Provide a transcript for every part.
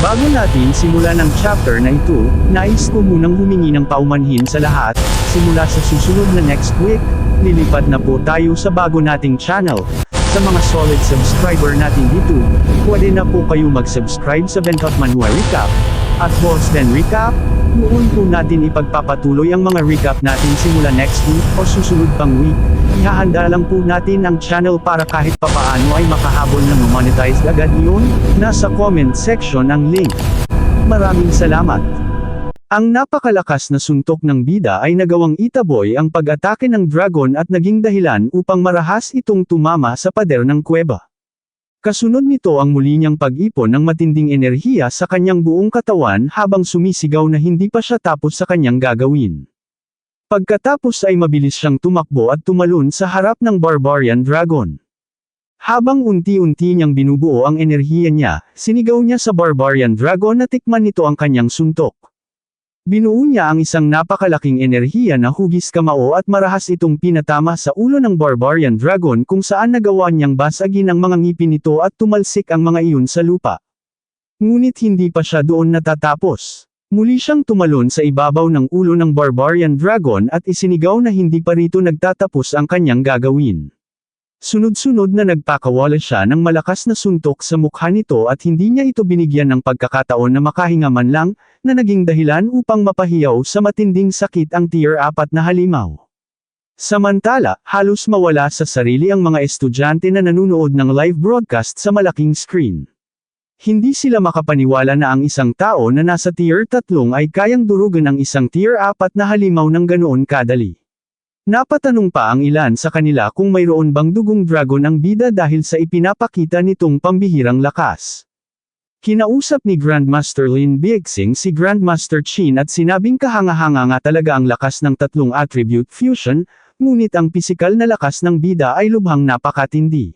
Bago natin simulan ang chapter na ito, nais ko munang humingi ng paumanhin sa lahat. Simula sa susunod na next week, lilipat na po tayo sa bago nating channel. Sa mga solid subscriber natin dito, pwede na po kayo mag-subscribe sa Bentot Manuel Recap. At Boss Den Recap, noon po natin ipagpapatuloy ang mga recap natin simula next week o susunod pang week. Ihahanda lang po natin ang channel para kahit papaano ay makahabol na monetize agad yun. Nasa comment section ang link. Maraming salamat. Ang napakalakas na suntok ng bida ay nagawang itaboy ang pag-atake ng dragon at naging dahilan upang marahas itong tumama sa pader ng kuweba. Kasunod nito ang muli niyang pag-ipon ng matinding enerhiya sa kanyang buong katawan habang sumisigaw na hindi pa siya tapos sa kanyang gagawin. Pagkatapos ay mabilis siyang tumakbo at tumalon sa harap ng Barbarian Dragon. Habang unti-unti niyang binubuo ang enerhiya niya, sinigaw niya sa Barbarian Dragon na tikman nito ang kanyang suntok. Binuo niya ang isang napakalaking enerhiya na hugis kamao at marahas itong pinatama sa ulo ng Barbarian Dragon kung saan nagawa niyang basagin ang mga ngipin nito at tumalsik ang mga iyon sa lupa. Ngunit hindi pa siya doon natatapos. Muli siyang tumalon sa ibabaw ng ulo ng Barbarian Dragon at isinigaw na hindi pa rito nagtatapos ang kanyang gagawin. Sunod-sunod na nagpakawala siya ng malakas na suntok sa mukha nito at hindi niya ito binigyan ng pagkakataon na makahinga man lang, na naging dahilan upang mapahiyaw sa matinding sakit ang Tier 4 na halimaw. Samantala, halos mawala sa sarili ang mga estudyante na nanunood ng live broadcast sa malaking screen. Hindi sila makapaniwala na ang isang tao na nasa Tier 3 ay kayang durugan ang isang Tier 4 na halimaw ng ganoon kadali. Napatanong pa ang ilan sa kanila kung mayroon bang dugong dragon ang bida dahil sa ipinapakita nitong pambihirang lakas. Kinausap ni Grandmaster Lin Biexing si Grandmaster Qin at sinabing kahanga-hanga nga talaga ang lakas ng tatlong attribute fusion, ngunit ang pisikal na lakas ng bida ay lubhang napakatindi.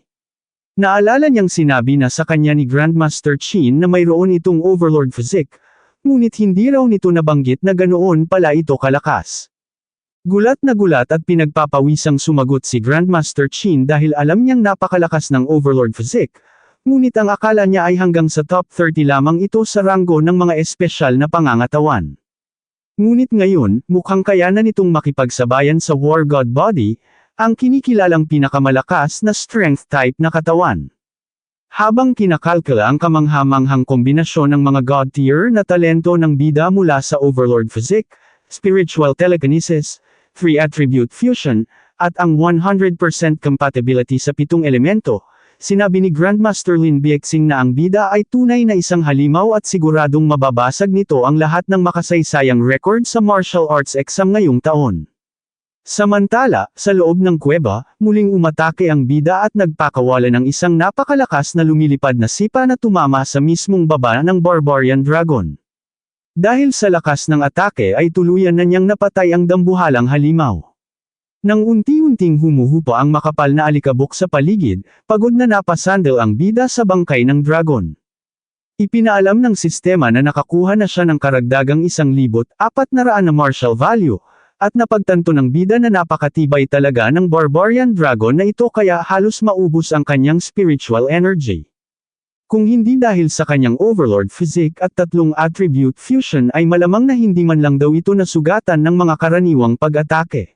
Naalala niyang sinabi na sa kanya ni Grandmaster Qin na mayroon itong Overlord Physique, ngunit hindi raw nito nabanggit na ganoon pala ito kalakas. Gulat na gulat at pinagpapawisang sumagot si Grandmaster Qin dahil alam niyang napakalakas ng Overlord Physique, ngunit ang akala niya ay hanggang sa top 30 lamang ito sa ranggo ng mga espesyal na pangangatawan. Ngunit ngayon, mukhang kaya na nitong makipagsabayan sa War God Body, ang kinikilalang pinakamalakas na strength type na katawan. Habang kinakalkula ang kamanghamanghang kombinasyon ng mga God tier na talento ng bida mula sa Overlord Physique, Spiritual Telekinesis, 3 Attribute Fusion, at ang 100% compatibility sa 7 elemento, sinabi ni Grandmaster Lin Biexing na ang bida ay tunay na isang halimaw at siguradong mababasag nito ang lahat ng makasaysayang record sa martial arts exam ngayong taon. Samantala, sa loob ng kuweba, muling umatake ang bida at nagpakawala ng isang napakalakas na lumilipad na sipa na tumama sa mismong baba ng Barbarian Dragon. Dahil sa lakas ng atake ay tuluyan na niyang napatay ang dambuhalang halimaw. Nang unti-unting humuhupa ang makapal na alikabok sa paligid, pagod na napasandal ang bida sa bangkay ng dragon. Ipinaalam ng sistema na nakakuha na siya ng karagdagang 1,400 na martial value, at napagtanto ng bida na napakatibay talaga ng Barbarian Dragon na ito kaya halos maubos ang kanyang spiritual energy. Kung hindi dahil sa kanyang Overlord Physique at 3 Attribute Fusion ay malamang na hindi man lang daw ito nasugatan ng mga karaniwang pag-atake.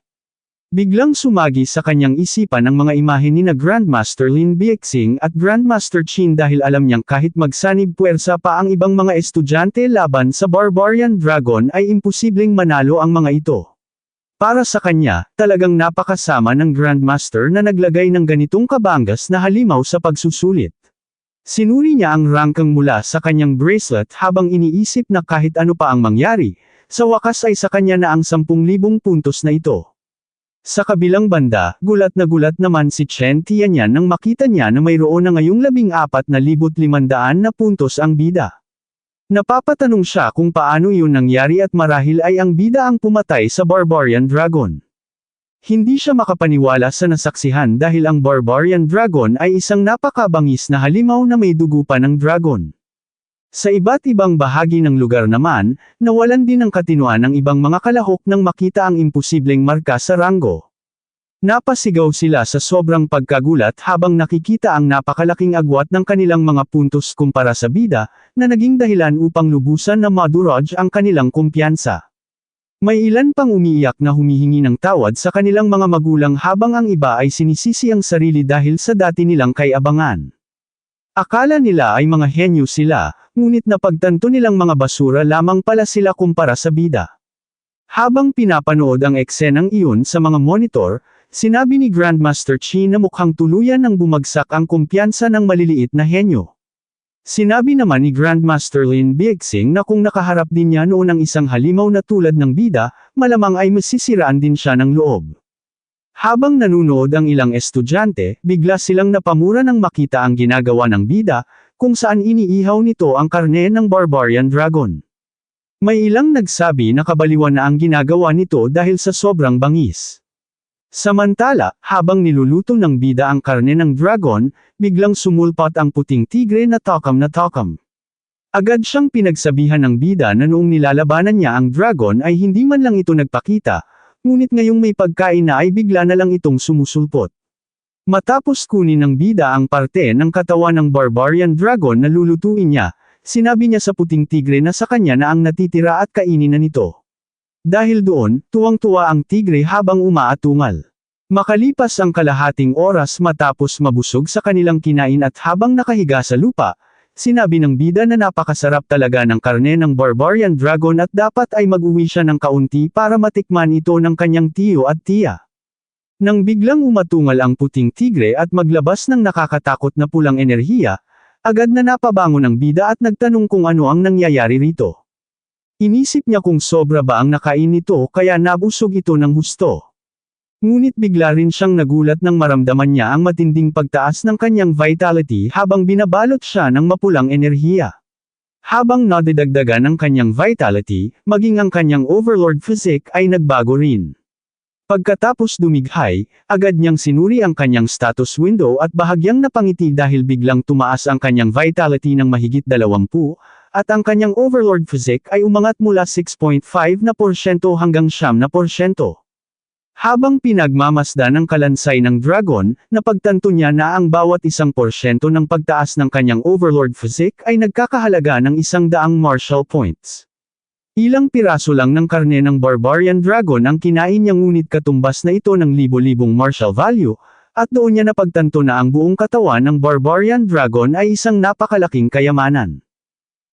Biglang sumagi sa kanyang isipan ang mga imahe ni na Grandmaster Lin Biexing at Grandmaster Qin dahil alam niyang kahit magsanib puwersa pa ang ibang mga estudyante laban sa Barbarian Dragon ay imposibleng manalo ang mga ito. Para sa kanya, talagang napakasama ng Grandmaster na naglagay ng ganitong kabangas na halimaw sa pagsusulit. Sinuri niya ang rangkang mula sa kanyang bracelet habang iniisip na kahit ano pa ang mangyari, sa wakas ay sa kanya na ang 10,000 puntos na ito. Sa kabilang banda, gulat naman si Chen Tianyan nang makita niya na mayroon na ngayong 14,500 na puntos ang bida. Napapatanong siya kung paano iyon nangyari at marahil ay ang bida ang pumatay sa Barbarian Dragon. Hindi siya makapaniwala sa nasaksihan dahil ang Barbarian Dragon ay isang napakabangis na halimaw na may dugo pa ng dragon. Sa iba't ibang bahagi ng lugar naman, nawalan din ng katinuan ang ibang mga kalahok nang makita ang imposibleng marka sa ranggo. Napasigaw sila sa sobrang pagkagulat habang nakikita ang napakalaking agwat ng kanilang mga puntos kumpara sa bida, na naging dahilan upang lubusan na madurog ang kanilang kumpiyansa. May ilan pang umiiyak na humihingi ng tawad sa kanilang mga magulang habang ang iba ay sinisisi ang sarili dahil sa dati nilang kay-abangan. Akala nila ay mga henyo sila, ngunit napagtanto nilang mga basura lamang pala sila kumpara sa bida. Habang pinapanood ang eksenang iyon sa mga monitor, sinabi ni Grandmaster Chi na mukhang tuluyan ng bumagsak ang kumpiyansa ng maliliit na henyo. Sinabi naman ni Grandmaster Lin Biexing na kung nakaharap din niya noon ang isang halimaw na tulad ng bida, malamang ay masisiraan din siya ng loob. Habang nanunood ang ilang estudyante, bigla silang napamura nang makita ang ginagawa ng bida, kung saan iniihaw nito ang karne ng Barbarian Dragon. May ilang nagsabi na kabaliwan na ang ginagawa nito dahil sa sobrang bangis. Samantala, habang niluluto ng bida ang karne ng dragon, biglang sumulpot ang puting tigre na takam na takam. Agad siyang pinagsabihan ng bida na noong nilalabanan niya ang dragon ay hindi man lang ito nagpakita, ngunit ngayong may pagkain na ay bigla na lang itong sumusulpot. Matapos kunin ng bida ang parte ng katawan ng barbarian dragon na lulutuin niya, sinabi niya sa puting tigre na sa kanya na ang natitira at kainin na nito. Dahil doon, tuwang-tuwa ang tigre habang umaatungal. Makalipas ang kalahating oras matapos mabusog sa kanilang kinain at habang nakahiga sa lupa, sinabi ng bida na napakasarap talaga ng karne ng barbarian dragon at dapat ay mag-uwi siya ng kaunti para matikman ito ng kanyang tiyo at tiya. Nang biglang umatungal ang puting tigre at maglabas ng nakakatakot na pulang enerhiya, agad na napabangon ang bida at nagtanong kung ano ang nangyayari rito. Inisip niya kung sobra ba ang nakain nito kaya nabusog ito ng husto. Ngunit bigla rin siyang nagulat nang maramdaman niya ang matinding pagtaas ng kanyang vitality habang binabalot siya ng mapulang enerhiya. Habang nadidagdagan ang kanyang vitality, maging ang kanyang overlord physique ay nagbago rin. Pagkatapos dumighay, agad niyang sinuri ang kanyang status window at bahagyang napangiti dahil biglang tumaas ang kanyang vitality ng mahigit 20, at ang kanyang overlord physique ay umangat mula 6.5% hanggang 9%. Habang pinagmamasdan ng kalansay ng dragon, napagtanto niya na ang bawat 1% ng pagtaas ng kanyang overlord physique ay nagkakahalaga ng 100 martial points. Ilang piraso lang ng karne ng barbarian dragon ang kinain niya ngunit katumbas na ito ng libo-libong martial value, at doon niya napagtanto na ang buong katawan ng barbarian dragon ay isang napakalaking kayamanan.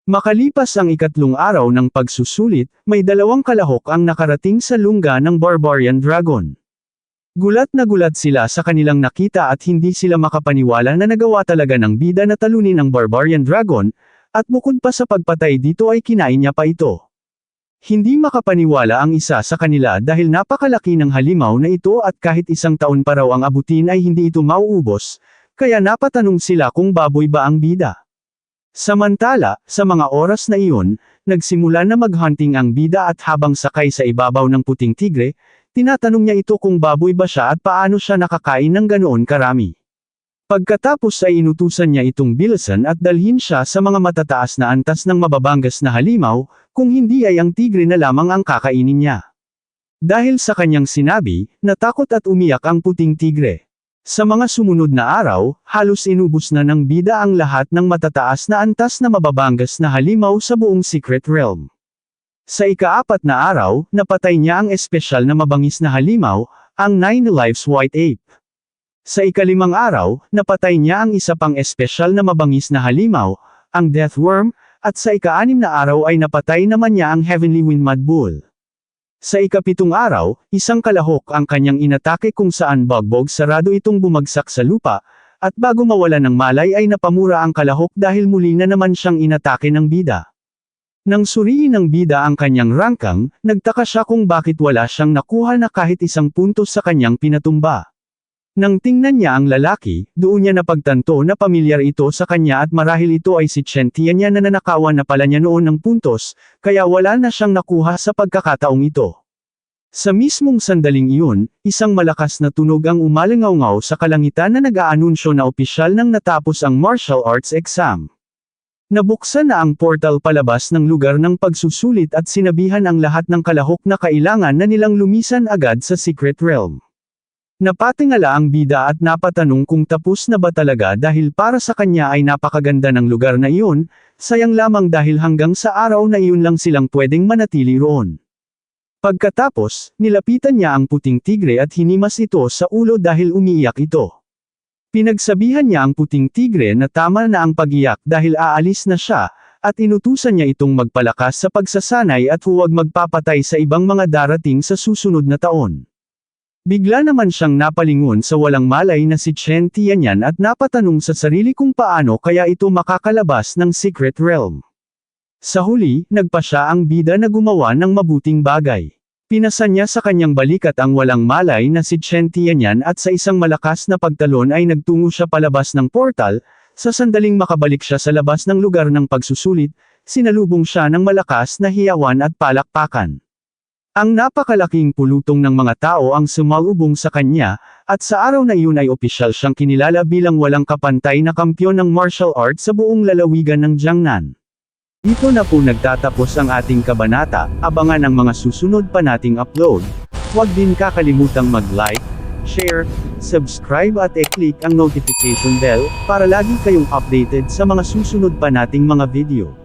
Makalipas ang 3 araw ng pagsusulit, may 2 kalahok ang nakarating sa lungga ng barbarian dragon. Gulat na gulat sila sa kanilang nakita at hindi sila makapaniwala na nagawa talaga ng bida na talunin ang barbarian dragon, at bukod pa sa pagpatay dito ay kinain niya pa ito. Hindi makapaniwala ang isa sa kanila dahil napakalaki ng halimaw na ito at kahit 1 taon pa raw ang abutin ay hindi ito mauubos, kaya napatanong sila kung baboy ba ang bida. Samantala, sa mga oras na iyon, nagsimula na maghunting ang bida at habang sakay sa ibabaw ng puting tigre, tinatanong niya ito kung baboy ba siya at paano siya nakakain ng ganoon karami. Pagkatapos ay inutusan niya itong bilisan at dalhin siya sa mga matataas na antas ng mababangas na halimaw, kung hindi ay ang tigre na lamang ang kakainin niya. Dahil sa kanyang sinabi, natakot at umiyak ang puting tigre. Sa mga sumunod na araw, halos inubos na ng bida ang lahat ng matataas na antas na mababangas na halimaw sa buong Secret Realm. Sa ika-4 na araw, napatay niya ang espesyal na mabangis na halimaw, ang 9 Lives White Ape. Sa ika-5 araw, napatay niya ang isa pang espesyal na mabangis na halimaw, ang Death Worm, at sa ika-6 na araw ay napatay naman niya ang Heavenly Wind Mud Bull. Sa ika-7 araw, isang kalahok ang kanyang inatake kung saan bagbog sarado itong bumagsak sa lupa, at bago mawala ng malay ay napamura ang kalahok dahil muli na naman siyang inatake ng bida. Nang suriin ng bida ang kanyang rangkang, nagtaka siya kung bakit wala siyang nakuha na kahit 1 puntos sa kanyang pinatumba. Nang tingnan niya ang lalaki, doon niya napagtanto na pamilyar ito sa kanya at marahil ito ay si Chen Tian niya na nanakawan na pala niya noon ng puntos, kaya wala na siyang nakuha sa pagkakataong ito. Sa mismong sandaling iyon, isang malakas na tunog ang umalingaw-ngaw sa kalangitan na nag-aanunsyo na opisyal nang natapos ang martial arts exam. Nabuksan na ang portal palabas ng lugar ng pagsusulit at sinabihan ang lahat ng kalahok na kailangan na nilang lumisan agad sa Secret Realm. Napatingala ang bida at napatanong kung tapos na ba talaga dahil para sa kanya ay napakaganda ng lugar na iyon, sayang lamang dahil hanggang sa araw na iyon lang silang pwedeng manatili roon. Pagkatapos, nilapitan niya ang puting tigre at hinimas ito sa ulo dahil umiiyak ito. Pinagsabihan niya ang puting tigre na tama na ang pag-iyak dahil aalis na siya, at inutusan niya itong magpalakas sa pagsasanay at huwag magpapatay sa ibang mga darating sa susunod na taon. Bigla naman siyang napalingon sa walang malay na si Chen Tianyan at napatanong sa sarili kung paano kaya ito makakalabas ng Secret Realm. Sa huli, nagpa siya ang bida na gumawa ng mabuting bagay. Pinasa niya sa kanyang balikat ang walang malay na si Chen Tianyan at sa isang malakas na pagtalon ay nagtungo siya palabas ng portal, sa sandaling makabalik siya sa labas ng lugar ng pagsusulit, sinalubong siya ng malakas na hiyawan at palakpakan. Ang napakalaking pulutong ng mga tao ang sumalubong sa kanya, at sa araw na iyon ay opisyal siyang kinilala bilang walang kapantay na kampyon ng martial arts sa buong lalawigan ng Jiangnan. Dito na po nagtatapos ang ating kabanata, abangan ang mga susunod pa nating upload. Huwag din kakalimutang mag-like, share, subscribe at i-click ang notification bell, para lagi kayong updated sa mga susunod pa nating mga video.